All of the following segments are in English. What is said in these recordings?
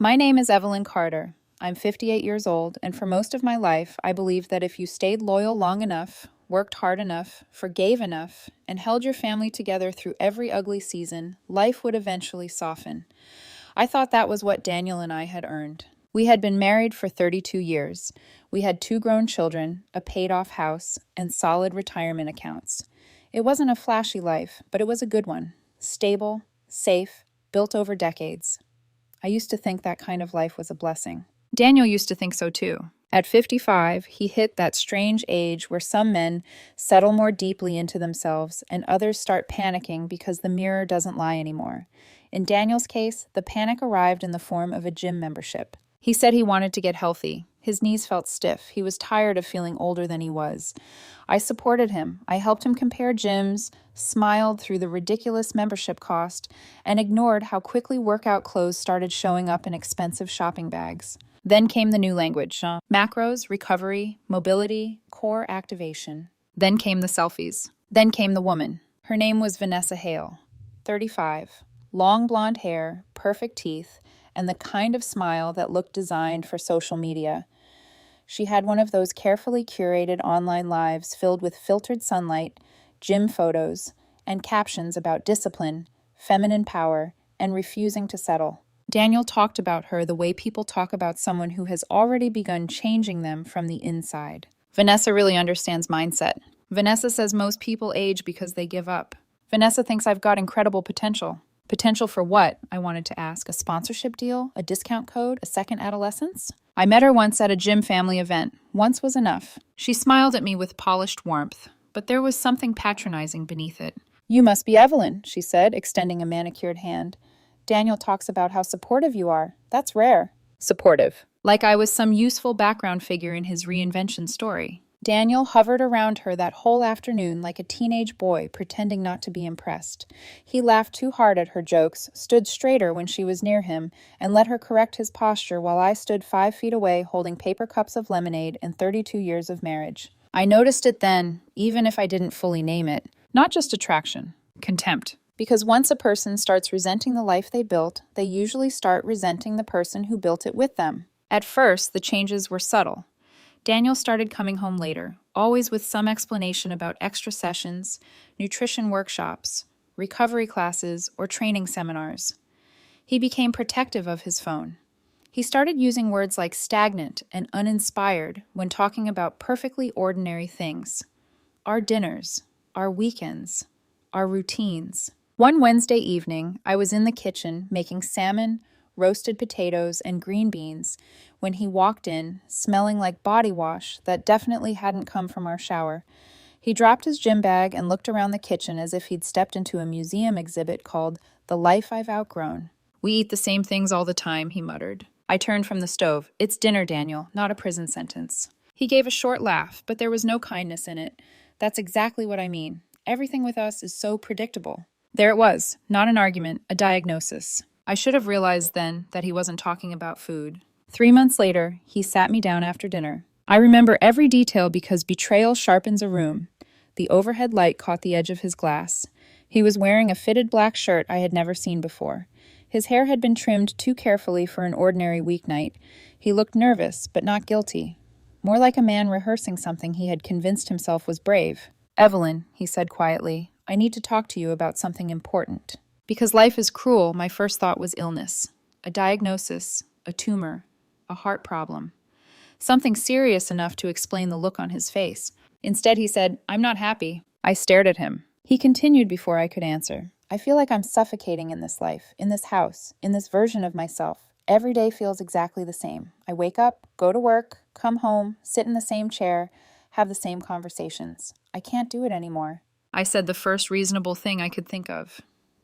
My name is Evelyn Carter. I'm 58 years old, and for most of my life, I believed that if you stayed loyal long enough, worked hard enough, forgave enough, and held your family together through every ugly season, life would eventually soften. I thought that was what Daniel and I had earned. We had been married for 32 years. We had 2 grown children, a paid-off house, and solid retirement accounts. It wasn't a flashy life, but it was a good one. Stable, safe, built over decades. I used to think that kind of life was a blessing. Daniel used to think so too. At 55, he hit that strange age where some men settle more deeply into themselves and others start panicking because the mirror doesn't lie anymore. In Daniel's case, the panic arrived in the form of a gym membership. He said he wanted to get healthy. His knees felt stiff. He was tired of feeling older than he was. I supported him. I helped him compare gyms, smiled through the ridiculous membership cost, and ignored how quickly workout clothes started showing up in expensive shopping bags. Then came the new language: macros, recovery, mobility, core activation. Then came the selfies. Then came the woman. Her name was Vanessa Hale, 35, long blonde hair, perfect teeth, and the kind of smile that looked designed for social media. She had one of those carefully curated online lives filled with filtered sunlight, gym photos, and captions about discipline, feminine power, and refusing to settle. Daniel talked about her the way people talk about someone who has already begun changing them from the inside. Vanessa really understands mindset. Vanessa says most people age because they give up. Vanessa thinks I've got incredible potential. Potential for what? I wanted to ask. A sponsorship deal? A discount code? A second adolescence? I met her once at a gym family event. Once was enough. She smiled at me with polished warmth, but there was something patronizing beneath it. "You must be Evelyn," she said, extending a manicured hand. "Daniel talks about how supportive you are. That's rare." Supportive. Like I was some useful background figure in his reinvention story. Daniel hovered around her that whole afternoon like a teenage boy pretending not to be impressed. He laughed too hard at her jokes, stood straighter when she was near him, and let her correct his posture while I stood 5 feet away holding paper cups of lemonade and 32 years of marriage. I noticed it then, even if I didn't fully name it. Not just attraction, contempt. Because once a person starts resenting the life they built, they usually start resenting the person who built it with them. At first, the changes were subtle. Daniel started coming home later, always with some explanation about extra sessions, nutrition workshops, recovery classes, or training seminars. He became protective of his phone. He started using words like stagnant and uninspired when talking about perfectly ordinary things. Our dinners, our weekends, our routines. One Wednesday evening, I was in the kitchen making salmon, roasted potatoes, and green beans when he walked in, smelling like body wash that definitely hadn't come from our shower. He dropped his gym bag and looked around the kitchen as if he'd stepped into a museum exhibit called The Life I've Outgrown. "We eat the same things all the time," he muttered. I turned from the stove. "It's dinner, Daniel, not a prison sentence." He gave a short laugh, but there was no kindness in it. "That's exactly what I mean. Everything with us is so predictable." There it was, not an argument, a diagnosis. I should have realized then that he wasn't talking about food. 3 months later, he sat me down after dinner. I remember every detail because betrayal sharpens a room. The overhead light caught the edge of his glass. He was wearing a fitted black shirt I had never seen before. His hair had been trimmed too carefully for an ordinary weeknight. He looked nervous, but not guilty. More like a man rehearsing something he had convinced himself was brave. "Evelyn," he said quietly, "I need to talk to you about something important." Because life is cruel, my first thought was illness. A diagnosis, a tumor, a heart problem. Something serious enough to explain the look on his face. Instead, he said, "I'm not happy." I stared at him. He continued before I could answer. "I feel like I'm suffocating in this life, in this house, in this version of myself. Every day feels exactly the same. I wake up, go to work, come home, sit in the same chair, have the same conversations. I can't do it anymore." I said the first reasonable thing I could think of.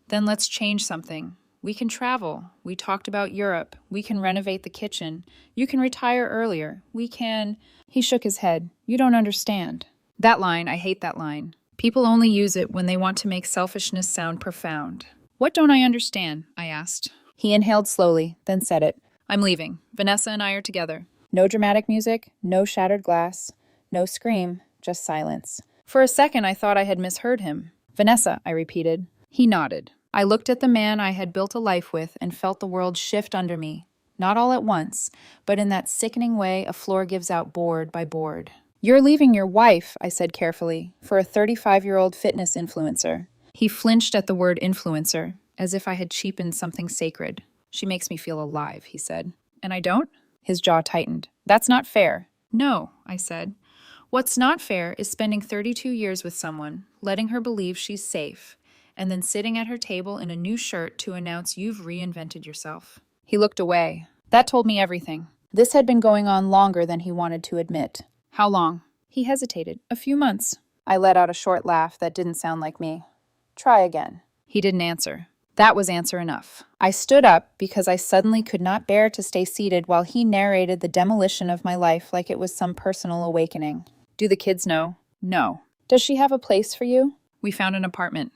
"Then let's change something. We can travel. We talked about Europe. We can renovate the kitchen. You can retire earlier. We can—" He shook his head. "You don't understand." That line, I hate that line. People only use it when they want to make selfishness sound profound. "What don't I understand?" I asked. He inhaled slowly, then said it. "I'm leaving. Vanessa and I are together." No dramatic music, no shattered glass, no scream, just silence. For a second, I thought I had misheard him. "Vanessa," I repeated. He nodded. I looked at the man I had built a life with and felt the world shift under me. Not all at once, but in that sickening way a floor gives out board by board. "You're leaving your wife," I said carefully, "for a 35-year-old fitness influencer." He flinched at the word influencer, as if I had cheapened something sacred. "She makes me feel alive," he said. "And I don't?" His jaw tightened. "That's not fair." "No," I said. "What's not fair is spending 32 years with someone, letting her believe she's safe, and then sitting at her table in a new shirt to announce you've reinvented yourself." He looked away. That told me everything. This had been going on longer than he wanted to admit. "How long?" He hesitated. "A few months." I let out a short laugh that didn't sound like me. "Try again." He didn't answer. That was answer enough. I stood up because I suddenly could not bear to stay seated while he narrated the demolition of my life like it was some personal awakening. "Do the kids know?" "No." "Does she have a place for you?" "We found an apartment."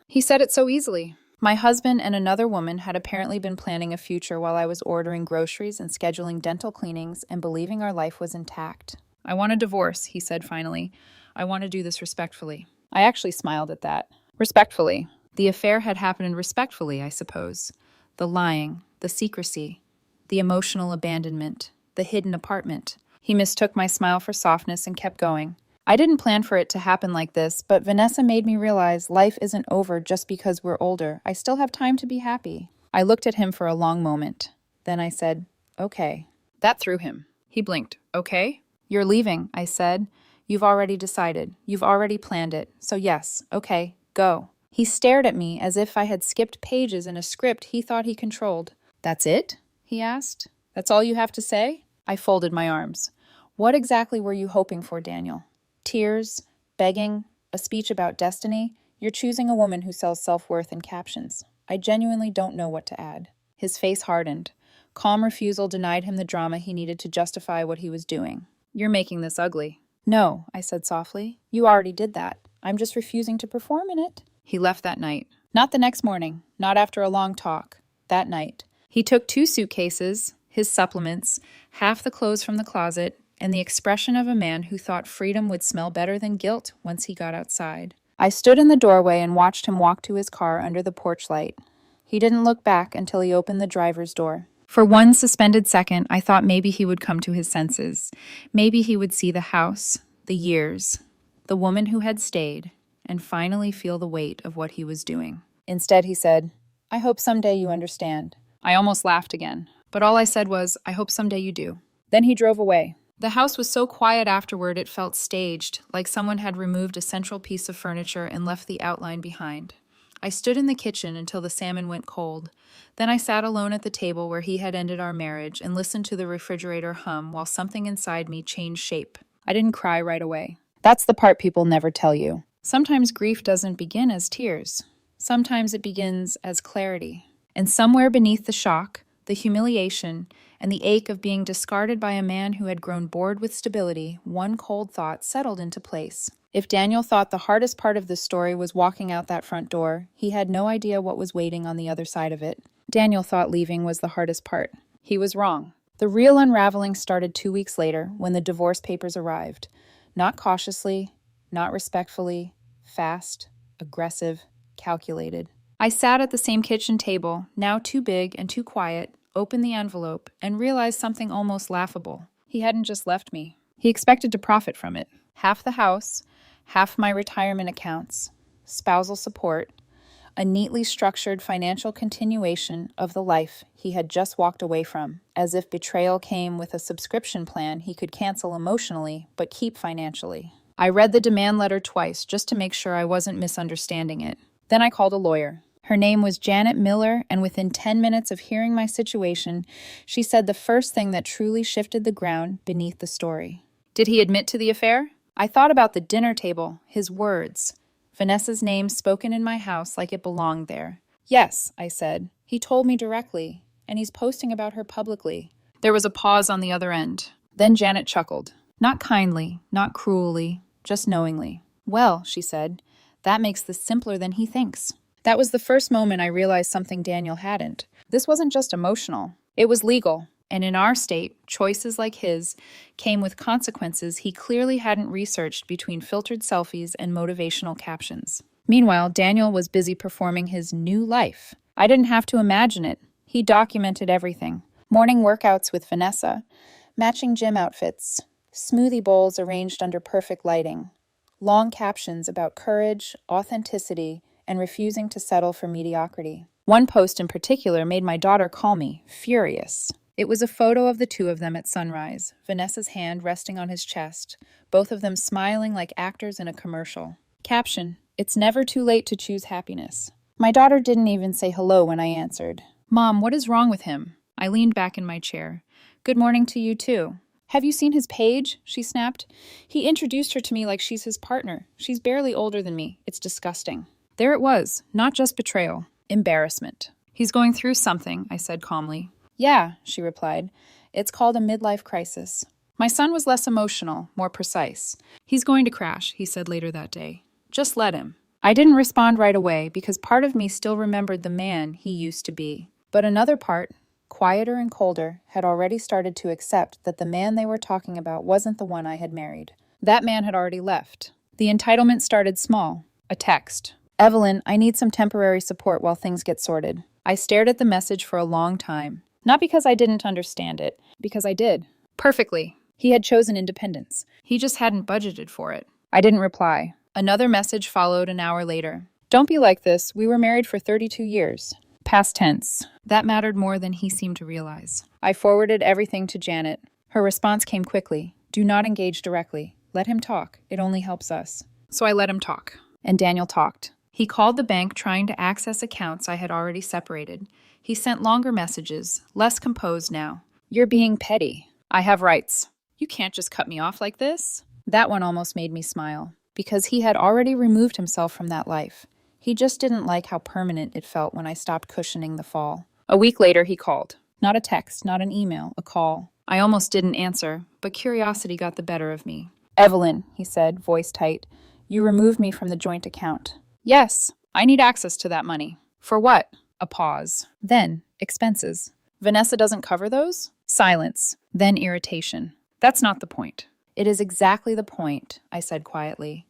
He said it so easily. My husband and another woman had apparently been planning a future while I was ordering groceries and scheduling dental cleanings and believing our life was intact. "I want a divorce," he said finally. "I want to do this respectfully." I actually smiled at that. Respectfully. The affair had happened respectfully, I suppose. The lying, the secrecy, the emotional abandonment, the hidden apartment. He mistook my smile for softness and kept going. "I didn't plan for it to happen like this, but Vanessa made me realize life isn't over just because we're older. I still have time to be happy." I looked at him for a long moment. Then I said, "Okay." That threw him. He blinked. "Okay?" "You're leaving," I said. "You've already decided. You've already planned it. So yes, okay, go." He stared at me as if I had skipped pages in a script he thought he controlled. "That's it?" he asked. "That's all you have to say?" I folded my arms. "What exactly were you hoping for, Daniel? Tears? Begging? A speech about destiny? You're choosing a woman who sells self-worth in captions. I genuinely don't know what to add." His face hardened. Calm refusal denied him the drama he needed to justify what he was doing. "You're making this ugly." "No," I said softly. "You already did that. I'm just refusing to perform in it." He left that night. Not the next morning. Not after a long talk. That night. He took 2 suitcases, his supplements, half the clothes from the closet, and the expression of a man who thought freedom would smell better than guilt once he got outside. I stood in the doorway and watched him walk to his car under the porch light. He didn't look back until he opened the driver's door. For one suspended second, I thought maybe he would come to his senses. Maybe he would see the house, the years, the woman who had stayed, and finally feel the weight of what he was doing. Instead, he said, "I hope someday you understand." I almost laughed again, but all I said was, "I hope someday you do." Then he drove away. The house was so quiet afterward it felt staged, like someone had removed a central piece of furniture and left the outline behind. I stood in the kitchen until the salmon went cold. Then I sat alone at the table where he had ended our marriage and listened to the refrigerator hum while something inside me changed shape. I didn't cry right away. That's the part people never tell you. Sometimes grief doesn't begin as tears. Sometimes it begins as clarity. And somewhere beneath the shock, the humiliation, and the ache of being discarded by a man who had grown bored with stability, one cold thought settled into place. If Daniel thought the hardest part of this story was walking out that front door, he had no idea what was waiting on the other side of it. Daniel thought leaving was the hardest part. He was wrong. The real unraveling started 2 weeks later when the divorce papers arrived. Not cautiously, not respectfully, fast, aggressive, calculated. I sat at the same kitchen table, now too big and too quiet, opened the envelope, and realized something almost laughable. He hadn't just left me. He expected to profit from it. Half the house, half my retirement accounts, spousal support, a neatly structured financial continuation of the life he had just walked away from, as if betrayal came with a subscription plan he could cancel emotionally but keep financially. I read the demand letter twice just to make sure I wasn't misunderstanding it. Then I called a lawyer. Her name was Janet Miller, and within 10 minutes of hearing my situation, she said the first thing that truly shifted the ground beneath the story. Did he admit to the affair? I thought about the dinner table, his words, Vanessa's name spoken in my house like it belonged there. "Yes," I said. "He told me directly, and he's posting about her publicly." There was a pause on the other end. Then Janet chuckled. Not kindly, not cruelly, just knowingly. "Well," she said, "that makes this simpler than he thinks." That was the first moment I realized something Daniel hadn't. This wasn't just emotional. It was legal. And in our state, choices like his came with consequences he clearly hadn't researched between filtered selfies and motivational captions. Meanwhile, Daniel was busy performing his new life. I didn't have to imagine it. He documented everything. Morning workouts with Vanessa, matching gym outfits, smoothie bowls arranged under perfect lighting, long captions about courage, authenticity, and refusing to settle for mediocrity. One post in particular made my daughter call me furious. It was a photo of the two of them at sunrise, Vanessa's hand resting on his chest, both of them smiling like actors in a commercial. Caption: It's never too late to choose happiness. My daughter didn't even say hello when I answered. Mom, what is wrong with him? I leaned back in my chair. Good morning to you too. Have you seen his page? She snapped. He introduced her to me like she's his partner. She's barely older than me. It's disgusting. There it was, not just betrayal, embarrassment. He's going through something, I said calmly. Yeah, she replied. It's called a midlife crisis. My son was less emotional, more precise. He's going to crash, he said later that day. Just let him. I didn't respond right away because part of me still remembered the man he used to be. But another part, quieter and colder, had already started to accept that the man they were talking about wasn't the one I had married. That man had already left. The entitlement started small. A text. Evelyn, I need some temporary support while things get sorted. I stared at the message for a long time. Not because I didn't understand it, because I did. Perfectly. He had chosen independence. He just hadn't budgeted for it. I didn't reply. Another message followed an hour later. Don't be like this. We were married for 32 years. Past tense. That mattered more than he seemed to realize. I forwarded everything to Janet. Her response came quickly. Do not engage directly. Let him talk. It only helps us. So I let him talk. And Daniel talked. He called the bank trying to access accounts I had already separated. He sent longer messages, less composed now. You're being petty. I have rights. You can't just cut me off like this. That one almost made me smile, because he had already removed himself from that life. He just didn't like how permanent it felt when I stopped cushioning the fall. A week later, he called. Not a text, not an email, a call. I almost didn't answer, but curiosity got the better of me. Evelyn, he said, voice tight, you removed me from the joint account. Yes, I need access to that money. For what? A pause. Then, expenses. Vanessa doesn't cover those? Silence. Then irritation. That's not the point. It is exactly the point, I said quietly.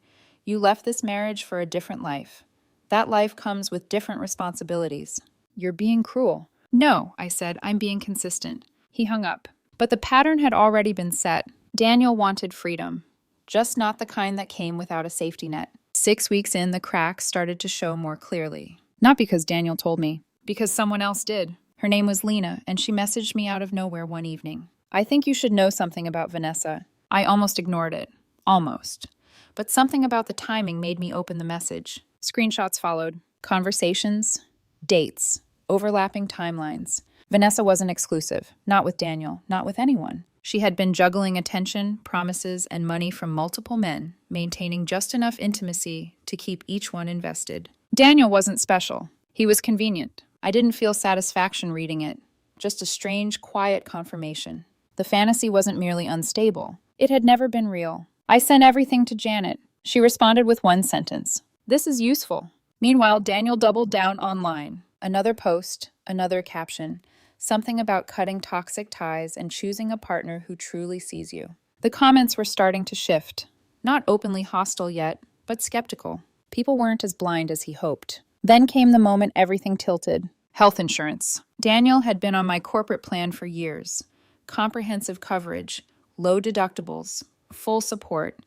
You left this marriage for a different life. That life comes with different responsibilities. You're being cruel. No, I said, I'm being consistent. He hung up. But the pattern had already been set. Daniel wanted freedom, just not the kind that came without a safety net. 6 weeks in, the cracks started to show more clearly. Not because Daniel told me, because someone else did. Her name was Lena, and she messaged me out of nowhere one evening. I think you should know something about Vanessa. I almost ignored it. Almost. But something about the timing made me open the message. Screenshots followed. Conversations. Dates. Overlapping timelines. Vanessa wasn't exclusive. Not with Daniel. Not with anyone. She had been juggling attention, promises, and money from multiple men, maintaining just enough intimacy to keep each one invested. Daniel wasn't special. He was convenient. I didn't feel satisfaction reading it. Just a strange, quiet confirmation. The fantasy wasn't merely unstable. It had never been real. I sent everything to Janet. She responded with one sentence. This is useful. Meanwhile, Daniel doubled down online. Another post, another caption. Something about cutting toxic ties and choosing a partner who truly sees you. The comments were starting to shift. Not openly hostile yet, but skeptical. People weren't as blind as he hoped. Then came the moment everything tilted. Health insurance. Daniel had been on my corporate plan for years. Comprehensive coverage, low deductibles, full support.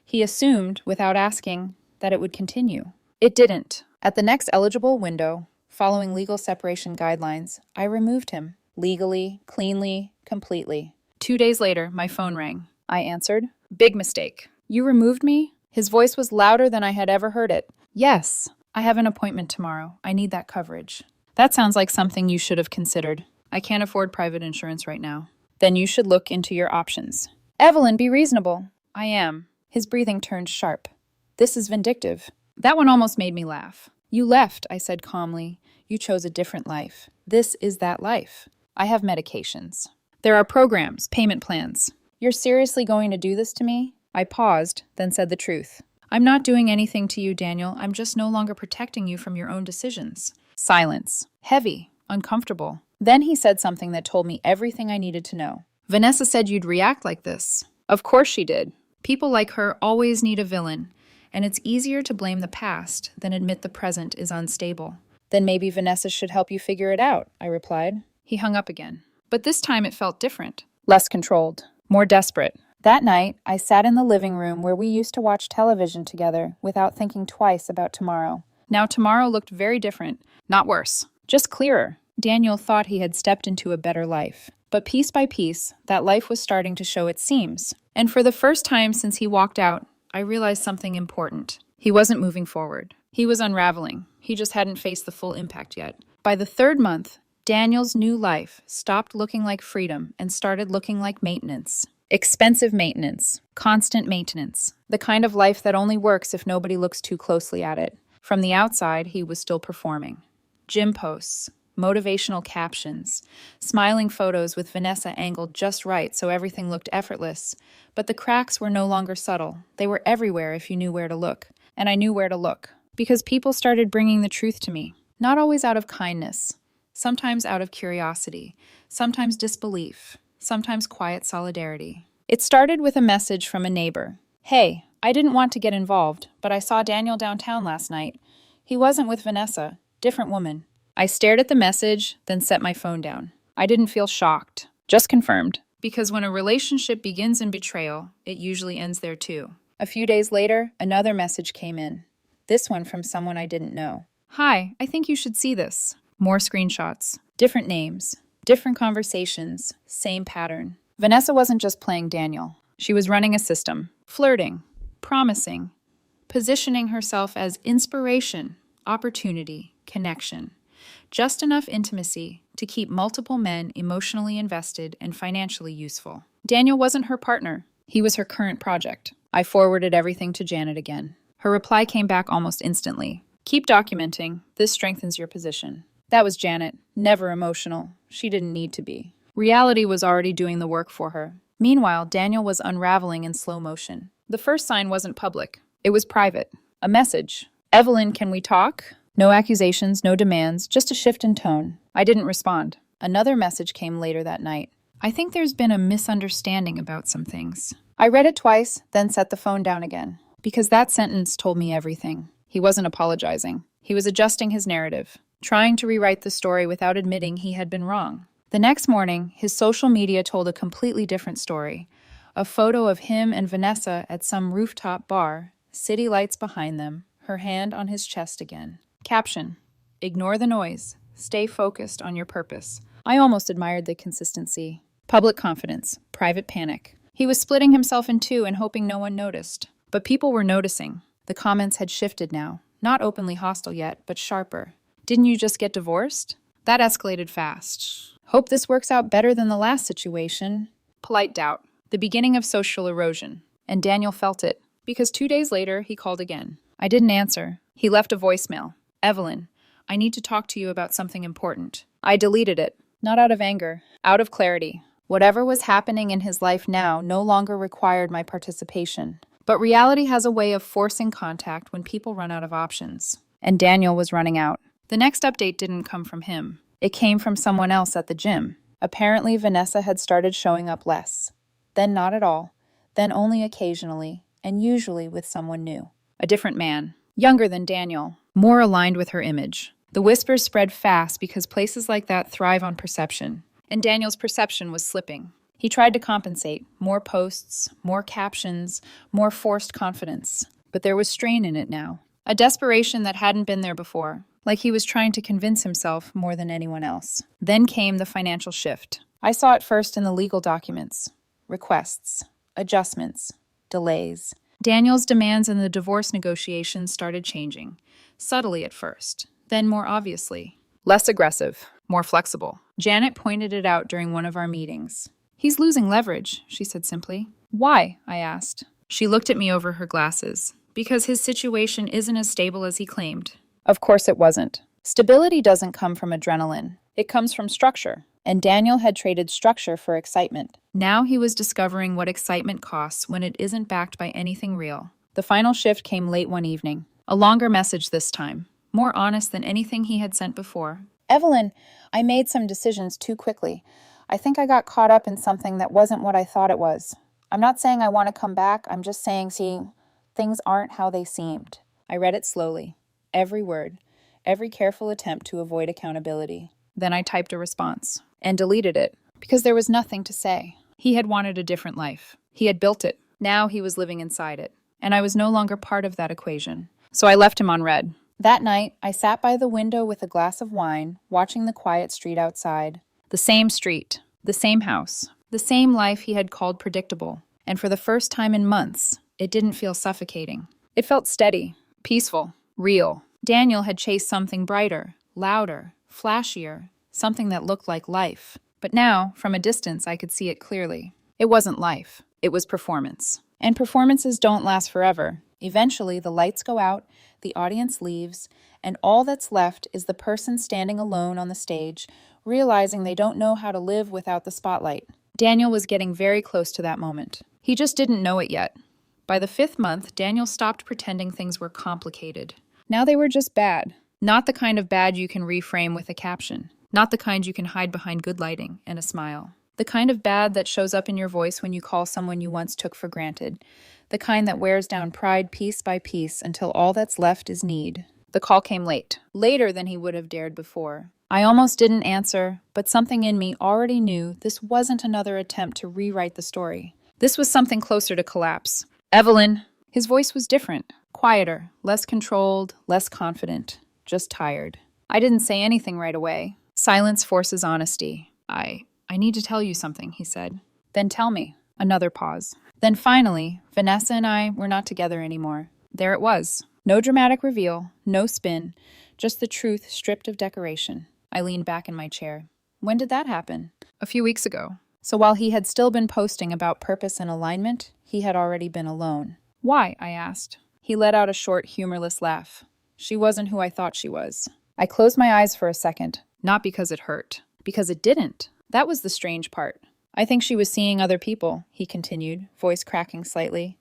He assumed, without asking, that it would continue. It didn't. At the next eligible window, following legal separation guidelines, I removed him. Legally, cleanly, completely. 2 days later, my phone rang. I answered. Big mistake. You removed me? His voice was louder than I had ever heard it. Yes, I have an appointment tomorrow. I need that coverage. That sounds like something you should have considered. I can't afford private insurance right now. Then you should look into your options. Evelyn, be reasonable. I am. His breathing turned sharp. This is vindictive. That one almost made me laugh. You left, I said calmly. You chose a different life. This is that life. I have medications. There are programs, payment plans. You're seriously going to do this to me? I paused, then said the truth. I'm not doing anything to you, Daniel. I'm just no longer protecting you from your own decisions. Silence. Heavy. Uncomfortable. Then he said something that told me everything I needed to know. Vanessa said you'd react like this. Of course she did. People like her always need a villain, and it's easier to blame the past than admit the present is unstable. Then maybe Vanessa should help you figure it out, I replied. He hung up again. But this time it felt different. Less controlled. More desperate. That night, I sat in the living room where we used to watch television together without thinking twice about tomorrow. Now tomorrow looked very different. Not worse. Just clearer. Daniel thought he had stepped into a better life. But piece by piece, that life was starting to show its seams. And for the first time since he walked out, I realized something important. He wasn't moving forward. He was unraveling. He just hadn't faced the full impact yet. By the third month, Daniel's new life stopped looking like freedom and started looking like maintenance. Expensive maintenance. Constant maintenance. The kind of life that only works if nobody looks too closely at it. From the outside, he was still performing. Gym posts. Motivational captions, smiling photos with Vanessa angled just right so everything looked effortless. But the cracks were no longer subtle. They were everywhere if you knew where to look. And I knew where to look. Because people started bringing the truth to me. Not always out of kindness. Sometimes out of curiosity. Sometimes disbelief. Sometimes quiet solidarity. It started with a message from a neighbor. Hey, I didn't want to get involved, but I saw Daniel downtown last night. He wasn't with Vanessa. Different woman. I stared at the message, then set my phone down. I didn't feel shocked, just confirmed. Because when a relationship begins in betrayal, it usually ends there too. A few days later, another message came in. This one from someone I didn't know. Hi, I think you should see this. More screenshots. Different names. Different conversations. Same pattern. Vanessa wasn't just playing Daniel. She was running a system. Flirting. Promising. Positioning herself as inspiration, opportunity, connection. Just enough intimacy to keep multiple men emotionally invested and financially useful. Daniel wasn't her partner. He was her current project. I forwarded everything to Janet again. Her reply came back almost instantly. Keep documenting. This strengthens your position. That was Janet. Never emotional. She didn't need to be. Reality was already doing the work for her. Meanwhile, Daniel was unraveling in slow motion. The first sign wasn't public. It was private. A message. Evelyn, can we talk? No accusations, no demands, just a shift in tone. I didn't respond. Another message came later that night. I think there's been a misunderstanding about some things. I read it twice, then set the phone down again. Because that sentence told me everything. He wasn't apologizing. He was adjusting his narrative, trying to rewrite the story without admitting he had been wrong. The next morning, his social media told a completely different story. A photo of him and Vanessa at some rooftop bar, city lights behind them, her hand on his chest again. Caption: ignore the noise. Stay focused on your purpose. I almost admired the consistency. Public confidence. Private panic. He was splitting himself in two and hoping no one noticed. But people were noticing. The comments had shifted now. Not openly hostile yet, but sharper. Didn't you just get divorced? That escalated fast. Hope this works out better than the last situation. Polite doubt. The beginning of social erosion. And Daniel felt it. Because 2 days later, he called again. I didn't answer. He left a voicemail. Evelyn, I need to talk to you about something important. I deleted it, not out of anger, out of clarity. Whatever was happening in his life now no longer required my participation. But reality has a way of forcing contact when people run out of options. And Daniel was running out. The next update didn't come from him. It came from someone else at the gym. Apparently, Vanessa had started showing up less. Then not at all. Then only occasionally, and usually with someone new. A different man. Younger than Daniel. More aligned with her image. The whispers spread fast because places like that thrive on perception. And Daniel's perception was slipping. He tried to compensate. More posts, more captions, more forced confidence. But there was strain in it now. A desperation that hadn't been there before. Like he was trying to convince himself more than anyone else. Then came the financial shift. I saw it first in the legal documents. Requests. Adjustments. Delays. Daniel's demands in the divorce negotiations started changing. Subtly at first, then more obviously. Less aggressive, more flexible. Janet pointed it out during one of our meetings. He's losing leverage, she said simply. Why? I asked. She looked at me over her glasses. Because his situation isn't as stable as he claimed. Of course it wasn't. Stability doesn't come from adrenaline. It comes from structure. And Daniel had traded structure for excitement. Now he was discovering what excitement costs when it isn't backed by anything real. The final shift came late one evening. A longer message this time. More honest than anything he had sent before. Evelyn, I made some decisions too quickly. I think I got caught up in something that wasn't what I thought it was. I'm not saying I want to come back. I'm just saying, things aren't how they seemed. I read it slowly. Every word. Every careful attempt to avoid accountability. Then I typed a response. And deleted it. Because there was nothing to say. He had wanted a different life. He had built it. Now he was living inside it. And I was no longer part of that equation. So I left him on red. That night, I sat by the window with a glass of wine, watching the quiet street outside. The same street, the same house, the same life he had called predictable. And for the first time in months, it didn't feel suffocating. It felt steady, peaceful, real. Daniel had chased something brighter, louder, flashier, something that looked like life. But now, from a distance, I could see it clearly. It wasn't life. It was performance. And performances don't last forever. Eventually, the lights go out, the audience leaves, and all that's left is the person standing alone on the stage, realizing they don't know how to live without the spotlight. Daniel was getting very close to that moment. He just didn't know it yet. By the 5th month, Daniel stopped pretending things were complicated. Now they were just bad. Not the kind of bad you can reframe with a caption. Not the kind you can hide behind good lighting and a smile. The kind of bad that shows up in your voice when you call someone you once took for granted. The kind that wears down pride piece by piece until all that's left is need. The call came late. Later than he would have dared before. I almost didn't answer, but something in me already knew this wasn't another attempt to rewrite the story. This was something closer to collapse. Evelyn. His voice was different. Quieter, less controlled, less confident. Just tired. I didn't say anything right away. Silence forces honesty. I need to tell you something, he said. Then tell me. Another pause. Then finally, Vanessa and I were not together anymore. There it was. No dramatic reveal, no spin, just the truth stripped of decoration. I leaned back in my chair. When did that happen? A few weeks ago. So while he had still been posting about purpose and alignment, he had already been alone. Why? I asked. He let out a short, humorless laugh. She wasn't who I thought she was. I closed my eyes for a second. Not because it hurt. Because it didn't. That was the strange part. I think she was seeing other people, he continued, voice cracking slightly.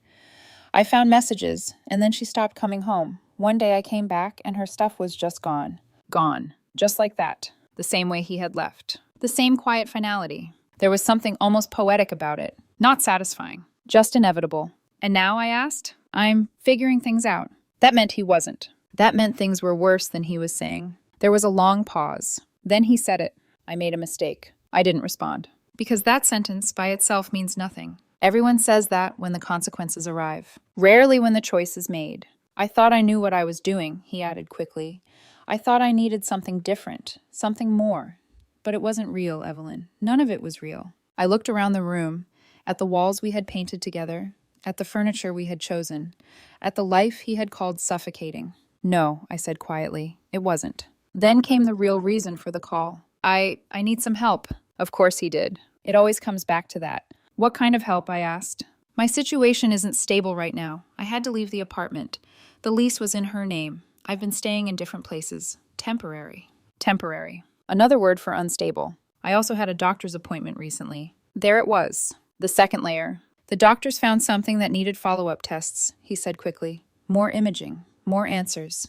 I found messages, and then she stopped coming home. One day I came back, and her stuff was just gone. Gone. Just like that. The same way he had left. The same quiet finality. There was something almost poetic about it. Not satisfying. Just inevitable. And now, I asked, I'm figuring things out. That meant he wasn't. That meant things were worse than he was saying. There was a long pause. Then he said it. I made a mistake. I didn't respond. Because that sentence by itself means nothing. Everyone says that when the consequences arrive. Rarely when the choice is made. I thought I knew what I was doing, he added quickly. I thought I needed something different, something more. But it wasn't real, Evelyn. None of it was real. I looked around the room, at the walls we had painted together, at the furniture we had chosen, at the life he had called suffocating. No, I said quietly, it wasn't. Then came the real reason for the call. I need some help. Of course he did. It always comes back to that. What kind of help? I asked. My situation isn't stable right now. I had to leave the apartment. The lease was in her name. I've been staying in different places. Temporary. Temporary. Another word for unstable. I also had a doctor's appointment recently. There it was. The second layer. The doctors found something that needed follow-up tests, he said quickly. More imaging. More answers.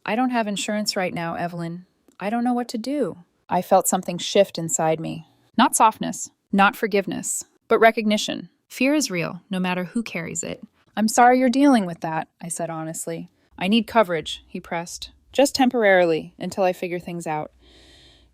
I don't have insurance right now, Evelyn. I don't know what to do. I felt something shift inside me. Not softness, not forgiveness, but recognition. Fear is real, no matter who carries it. I'm sorry you're dealing with that, I said honestly. I need coverage, he pressed. Just temporarily, until I figure things out.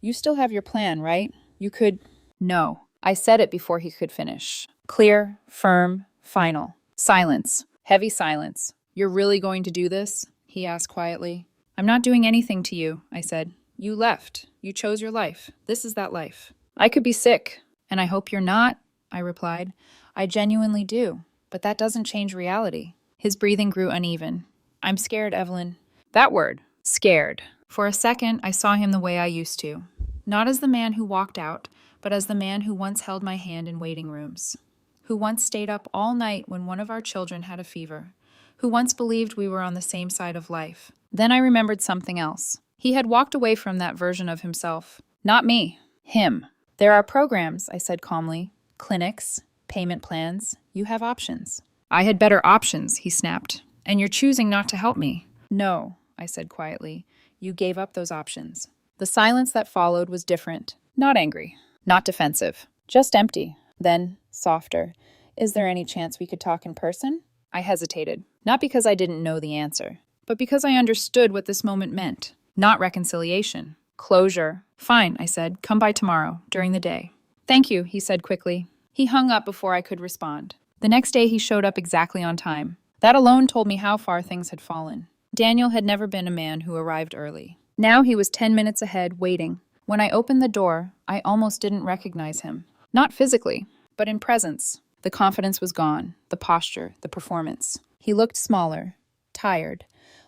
You still have your plan, right? You could... No. I said it before he could finish. Clear, firm, final. Silence. Heavy silence. You're really going to do this? He asked quietly. I'm not doing anything to you, I said. You left. You chose your life. This is that life. I could be sick, and I hope you're not, I replied. I genuinely do, but that doesn't change reality. His breathing grew uneven. I'm scared, Evelyn. That word, scared. For a second, I saw him the way I used to. Not as the man who walked out, but as the man who once held my hand in waiting rooms. Who once stayed up all night when one of our children had a fever. Who once believed we were on the same side of life. Then I remembered something else. He had walked away from that version of himself. Not me. Him. There are programs, I said calmly. Clinics. Payment plans. You have options. I had better options, he snapped. And you're choosing not to help me. No, I said quietly. You gave up those options. The silence that followed was different. Not angry. Not defensive. Just empty. Then, softer. Is there any chance we could talk in person? I hesitated. Not because I didn't know the answer, but because I understood what this moment meant. Not reconciliation. Closure. Fine, I said. Come by tomorrow, during the day. Thank you, he said quickly. He hung up before I could respond. The next day he showed up exactly on time. That alone told me how far things had fallen. Daniel had never been a man who arrived early. Now he was 10 minutes ahead, waiting. When I opened the door, I almost didn't recognize him. Not physically, but in presence. The confidence was gone, the posture, the performance. He looked smaller, tired,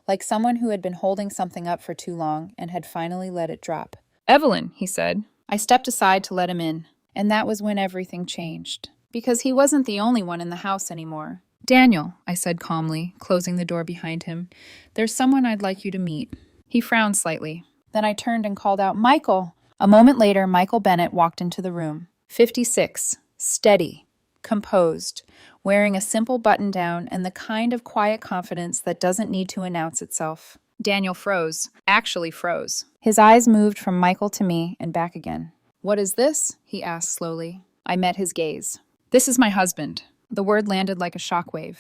like someone who had been holding something up for too long and had finally let it drop. "Evelyn," he said. I stepped aside to let him in, and that was when everything changed. Because he wasn't the only one in the house anymore. "Daniel," I said calmly, closing the door behind him, "there's someone I'd like you to meet." He frowned slightly. Then I turned and called out, "Michael!" A moment later, Michael Bennett walked into the room. 56, steady, composed, wearing a simple button-down and the kind of quiet confidence that doesn't need to announce itself. Daniel froze, actually froze. His eyes moved from Michael to me and back again. "What is this?" he asked slowly. I met his gaze. "This is my husband." The word landed like a shockwave.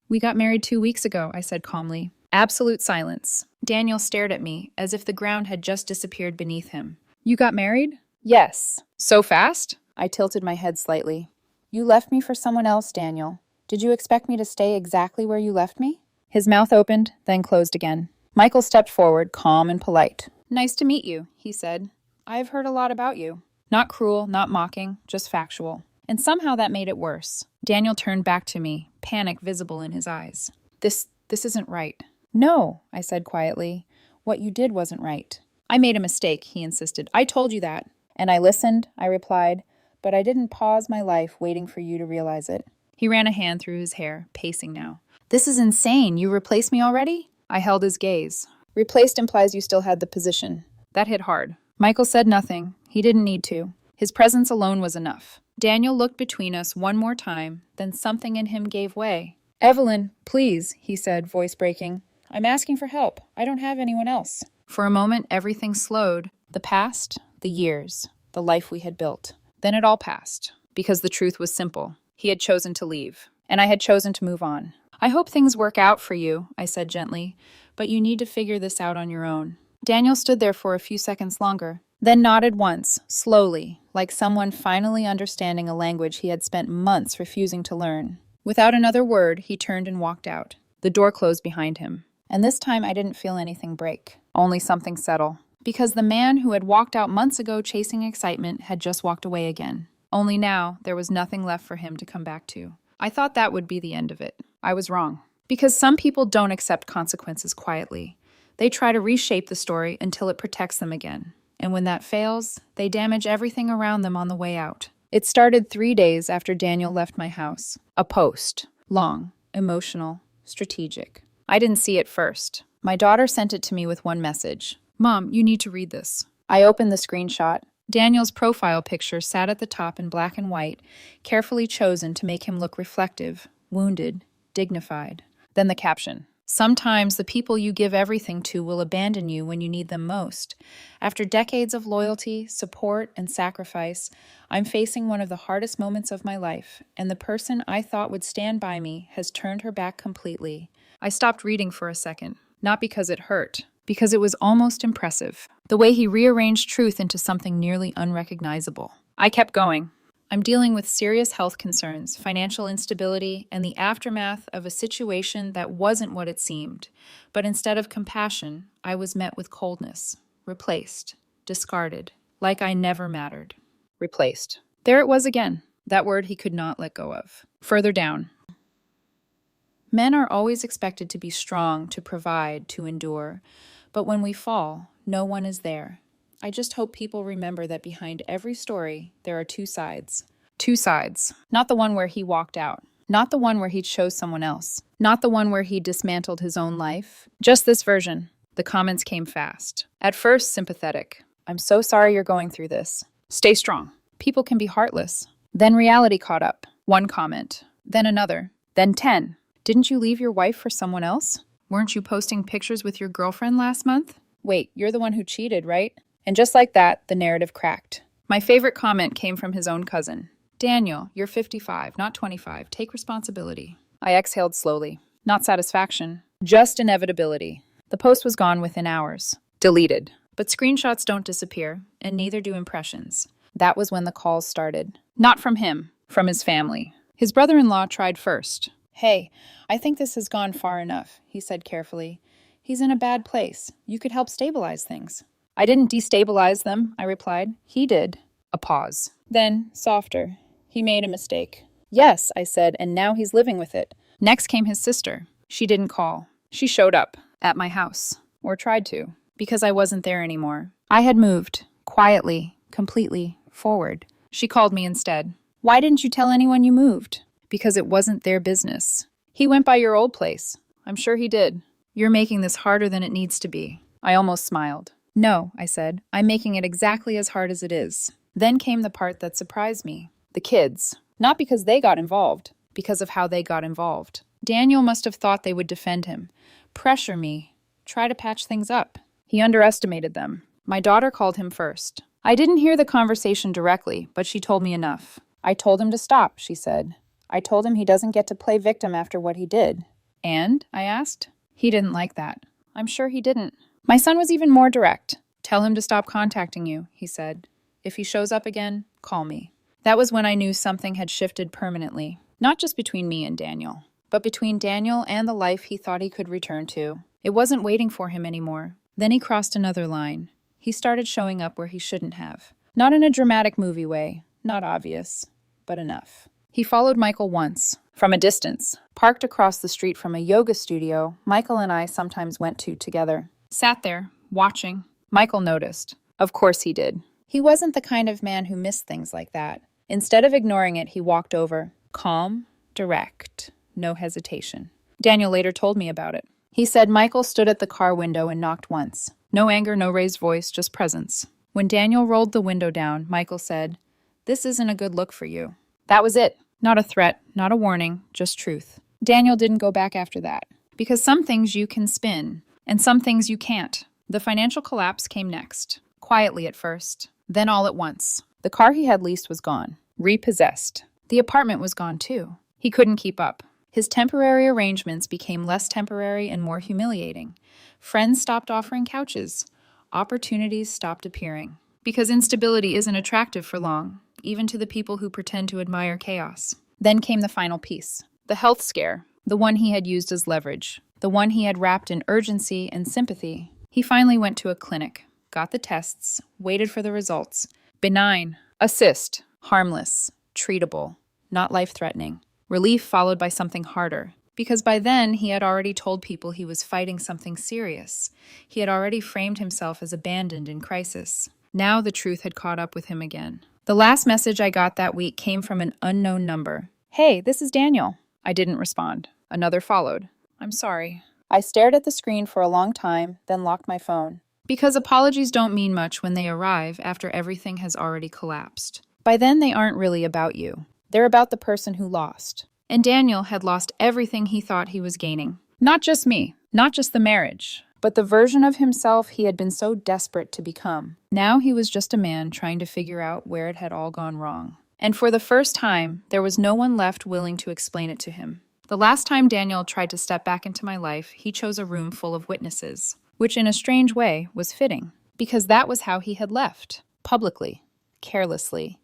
We got married 2 weeks ago," I said calmly. Absolute silence. Daniel stared at me, as if the ground had just disappeared beneath him. "You got married?" "Yes." "So fast?" I tilted my head slightly. "You left me for someone else, Daniel. Did you expect me to stay exactly where you left me?" His mouth opened, then closed again. Michael stepped forward, calm and polite. "Nice to meet you," he said. "I've heard a lot about you." Not cruel, not mocking, just factual. And somehow that made it worse. Daniel turned back to me, panic visible in his eyes. This isn't right." "No," I said quietly. "What you did wasn't right." "I made a mistake," he insisted. "I told you that." "And I listened," I replied, "but I didn't pause my life waiting for you to realize it." He ran a hand through his hair, pacing now. "This is insane. You replaced me already?" I held his gaze. "Replaced implies you still had the position." That hit hard. Michael said nothing. He didn't need to. His presence alone was enough. Daniel looked between us one more time, then something in him gave way. "Evelyn, please," he said, voice breaking. "I'm asking for help. I don't have anyone else." For a moment, everything slowed. The past, the years, the life we had built. Then it all passed, because the truth was simple. He had chosen to leave, and I had chosen to move on. "I hope things work out for you," I said gently, "but you need to figure this out on your own." Daniel stood there for a few seconds longer, then nodded once, slowly, like someone finally understanding a language he had spent months refusing to learn. Without another word, he turned and walked out. The door closed behind him. And this time I didn't feel anything break, only something settle. Because the man who had walked out months ago chasing excitement had just walked away again. Only now, there was nothing left for him to come back to. I thought that would be the end of it. I was wrong. Because some people don't accept consequences quietly. They try to reshape the story until it protects them again. And when that fails, they damage everything around them on the way out. It started 3 days after Daniel left my house. A post. Long, emotional, strategic. I didn't see it first. My daughter sent it to me with one message. "Mom, you need to read this." I opened the screenshot. Daniel's profile picture sat at the top in black and white, carefully chosen to make him look reflective, wounded, dignified. Then the caption. "Sometimes the people you give everything to will abandon you when you need them most. After decades of loyalty, support, and sacrifice, I'm facing one of the hardest moments of my life, and the person I thought would stand by me has turned her back completely." I stopped reading for a second, not because it hurt, because it was almost impressive. The way he rearranged truth into something nearly unrecognizable. I kept going. "I'm dealing with serious health concerns, financial instability, and the aftermath of a situation that wasn't what it seemed. But instead of compassion, I was met with coldness, replaced, discarded, like I never mattered." Replaced. There it was again, that word he could not let go of. Further down. "Men are always expected to be strong, to provide, to endure. But when we fall, no one is there. I just hope people remember that behind every story, there are two sides." Two sides. Not the one where he walked out. Not the one where he chose someone else. Not the one where he dismantled his own life. Just this version. The comments came fast. At first, sympathetic. "I'm so sorry you're going through this. Stay strong. People can be heartless." Then reality caught up. One comment. Then another. Then 10. "Didn't you leave your wife for someone else? Weren't you posting pictures with your girlfriend last month? Wait, you're the one who cheated, right?" And just like that, the narrative cracked. My favorite comment came from his own cousin. "Daniel, you're 55, not 25. Take responsibility." I exhaled slowly. Not satisfaction, just inevitability. The post was gone within hours. Deleted. But screenshots don't disappear, and neither do impressions. That was when the calls started. Not from him, from his family. His brother-in-law tried first. "Hey, I think this has gone far enough," he said carefully. "He's in a bad place. You could help stabilize things." "I didn't destabilize them," I replied. "He did." A pause. Then, softer. "He made a mistake." "Yes," I said, "and now he's living with it." Next came his sister. She didn't call. She showed up at my house, or tried to, because I wasn't there anymore. I had moved, quietly, completely, forward. She called me instead. "Why didn't you tell anyone you moved?" "Because it wasn't their business." "He went by your old place." "I'm sure he did." "You're making this harder than it needs to be." I almost smiled. "No," I said. "I'm making it exactly as hard as it is." Then came the part that surprised me. The kids. Not because they got involved, because of how they got involved. Daniel must have thought they would defend him, pressure me, try to patch things up. He underestimated them. My daughter called him first. I didn't hear the conversation directly, but she told me enough. "I told him to stop," she said. "I told him he doesn't get to play victim after what he did." "And?" I asked. "He didn't like that." "I'm sure he didn't." My son was even more direct. "Tell him to stop contacting you," he said. "If he shows up again, call me." That was when I knew something had shifted permanently, not just between me and Daniel, but between Daniel and the life he thought he could return to. It wasn't waiting for him anymore. Then he crossed another line. He started showing up where he shouldn't have. Not in a dramatic movie way, not obvious, but enough. He followed Michael once, from a distance, parked across the street from a yoga studio Michael and I sometimes went to together. Sat there, watching. Michael noticed. Of course he did. He wasn't the kind of man who missed things like that. Instead of ignoring it, he walked over. Calm, direct, no hesitation. Daniel later told me about it. He said Michael stood at the car window and knocked once. No anger, no raised voice, just presence. When Daniel rolled the window down, Michael said, "This isn't a good look for you." That was it. Not a threat, not a warning, just truth. Daniel didn't go back after that. Because some things you can spin, and some things you can't. The financial collapse came next. Quietly at first, then all at once. The car he had leased was gone. Repossessed. The apartment was gone too. He couldn't keep up. His temporary arrangements became less temporary and more humiliating. Friends stopped offering couches. Opportunities stopped appearing. Because instability isn't attractive for long, even to the people who pretend to admire chaos. Then came the final piece. The health scare. The one he had used as leverage. The one he had wrapped in urgency and sympathy. He finally went to a clinic, got the tests, waited for the results. Benign. A cyst. Harmless. Treatable. Not life-threatening. Relief followed by something harder. Because by then, he had already told people he was fighting something serious. He had already framed himself as abandoned in crisis. Now the truth had caught up with him again. The last message I got that week came from an unknown number. "Hey, this is Daniel." I didn't respond. Another followed. "I'm sorry." I stared at the screen for a long time, then locked my phone. Because apologies don't mean much when they arrive after everything has already collapsed. By then, they aren't really about you. They're about the person who lost. And Daniel had lost everything he thought he was gaining. Not just me, not just the marriage, but the version of himself he had been so desperate to become. Now he was just a man trying to figure out where it had all gone wrong. And for the first time, there was no one left willing to explain it to him. The last time Daniel tried to step back into my life, he chose a room full of witnesses, which in a strange way was fitting, because that was how he had left, publicly, carelessly,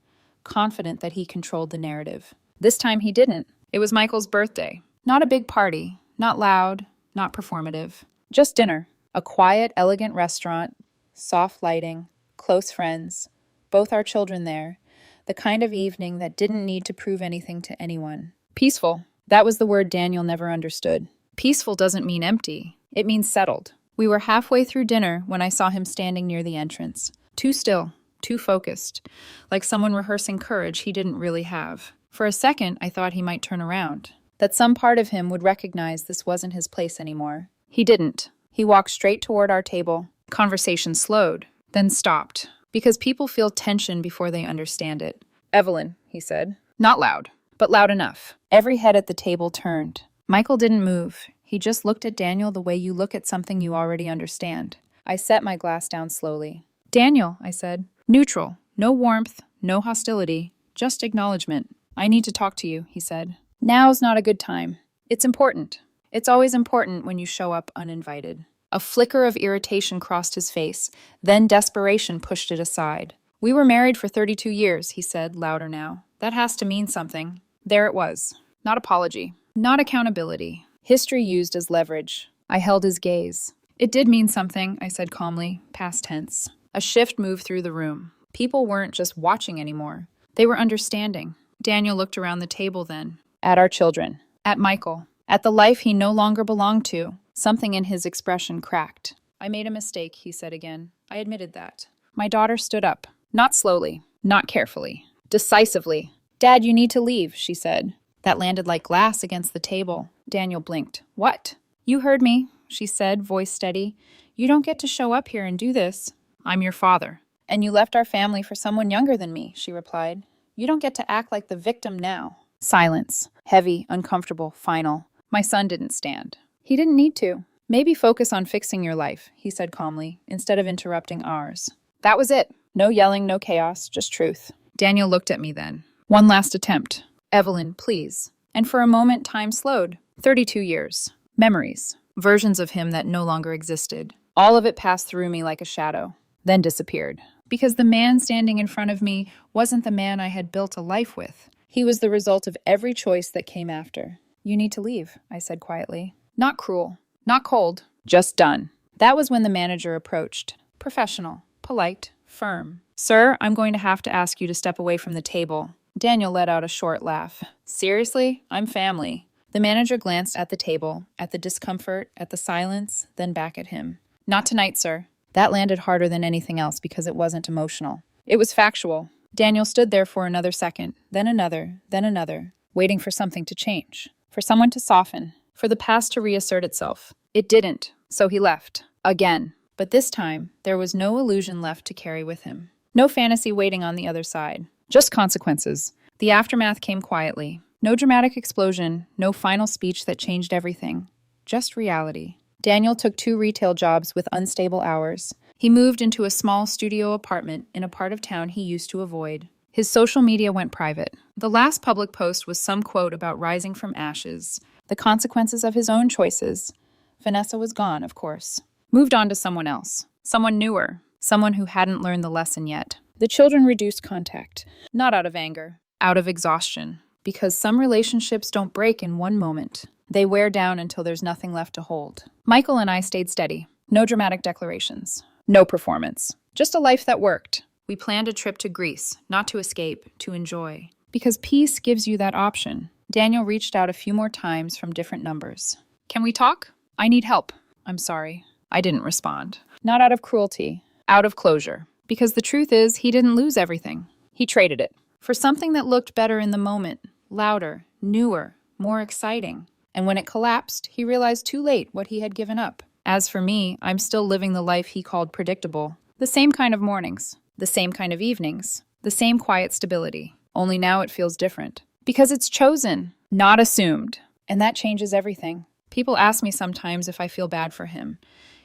confident that he controlled the narrative. This time he didn't. It was Michael's birthday. Not a big party, not loud, not performative. Just dinner. A quiet, elegant restaurant, soft lighting, close friends, both our children there. The kind of evening that didn't need to prove anything to anyone. Peaceful. That was the word Daniel never understood. Peaceful doesn't mean empty. It means settled. We were halfway through dinner when I saw him standing near the entrance. Too still, too focused, like someone rehearsing courage he didn't really have. For a second, I thought he might turn around, that some part of him would recognize this wasn't his place anymore. He didn't. He walked straight toward our table. Conversation slowed, then stopped, because people feel tension before they understand it. "Evelyn," he said. Not loud, but loud enough. Every head at the table turned. Michael didn't move. He just looked at Daniel the way you look at something you already understand. I set my glass down slowly. "Daniel," I said. Neutral. No warmth, no hostility, just acknowledgement. "I need to talk to you," he said. "Now's not a good time. It's important. It's always important when you show up uninvited." A flicker of irritation crossed his face, then desperation pushed it aside. We were married for 32 years, he said, louder now. That has to mean something. There it was. Not apology. Not accountability. History used as leverage. I held his gaze. It did mean something, I said calmly, past tense. A shift moved through the room. People weren't just watching anymore. They were understanding. Daniel looked around the table then. At our children. At Michael. At the life he no longer belonged to. Something in his expression cracked. I made a mistake, he said again. I admitted that. My daughter stood up. Not slowly. Not carefully. Decisively. Dad, you need to leave, she said. That landed like glass against the table. Daniel blinked. What? You heard me, she said, voice steady. You don't get to show up here and do this. I'm your father. And you left our family for someone younger than me, she replied. You don't get to act like the victim now. Silence. Heavy, uncomfortable, final. My son didn't stand. He didn't need to. Maybe focus on fixing your life, he said calmly, instead of interrupting ours. That was it. No yelling, no chaos, just truth. Daniel looked at me then. One last attempt. Evelyn, please. And for a moment, time slowed. 32 years. Memories. Versions of him that no longer existed. All of it passed through me like a shadow, then disappeared. Because the man standing in front of me wasn't the man I had built a life with. He was the result of every choice that came after. You need to leave, I said quietly. Not cruel. Not cold. Just done. That was when the manager approached. Professional. Polite. Firm. Sir, I'm going to have to ask you to step away from the table. Daniel let out a short laugh. Seriously? I'm family. The manager glanced at the table, at the discomfort, at the silence, then back at him. Not tonight, sir. That landed harder than anything else because it wasn't emotional. It was factual. Daniel stood there for another second, then another, waiting for something to change, for someone to soften, for the past to reassert itself. It didn't, so he left. Again. But this time, there was no illusion left to carry with him. No fantasy waiting on the other side. Just consequences. The aftermath came quietly. No dramatic explosion, no final speech that changed everything. Just reality. Daniel took 2 retail jobs with unstable hours. He moved into a small studio apartment in a part of town he used to avoid. His social media went private. The last public post was some quote about rising from ashes, the consequences of his own choices. Vanessa was gone, of course. Moved on to someone else. Someone newer. Someone who hadn't learned the lesson yet. The children reduced contact. Not out of anger. Out of exhaustion. Because some relationships don't break in one moment. They wear down until there's nothing left to hold. Michael and I stayed steady. No dramatic declarations. No performance. Just a life that worked. We planned a trip to Greece, not to escape, to enjoy. Because peace gives you that option. Daniel reached out a few more times from different numbers. Can we talk? I need help. I'm sorry. I didn't respond. Not out of cruelty. Out of closure. Because the truth is, he didn't lose everything. He traded it. For something that looked better in the moment. Louder. Newer. More exciting. And when it collapsed, he realized too late what he had given up. As for me, I'm still living the life he called predictable. The same kind of mornings. The same kind of evenings. The same quiet stability. Only now it feels different. Because it's chosen, not assumed. And that changes everything. People ask me sometimes if I feel bad for him.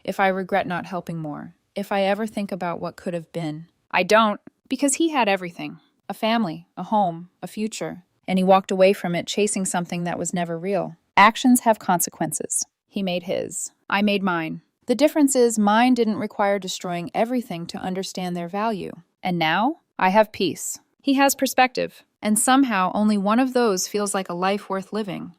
If I regret not helping more. If I ever think about what could have been. I don't. Because he had everything. A family. A home. A future. And he walked away from it chasing something that was never real. Actions have consequences. He made his. I made mine. The difference is mine didn't require destroying everything to understand their value. And now, I have peace. He has perspective. And somehow, only one of those feels like a life worth living.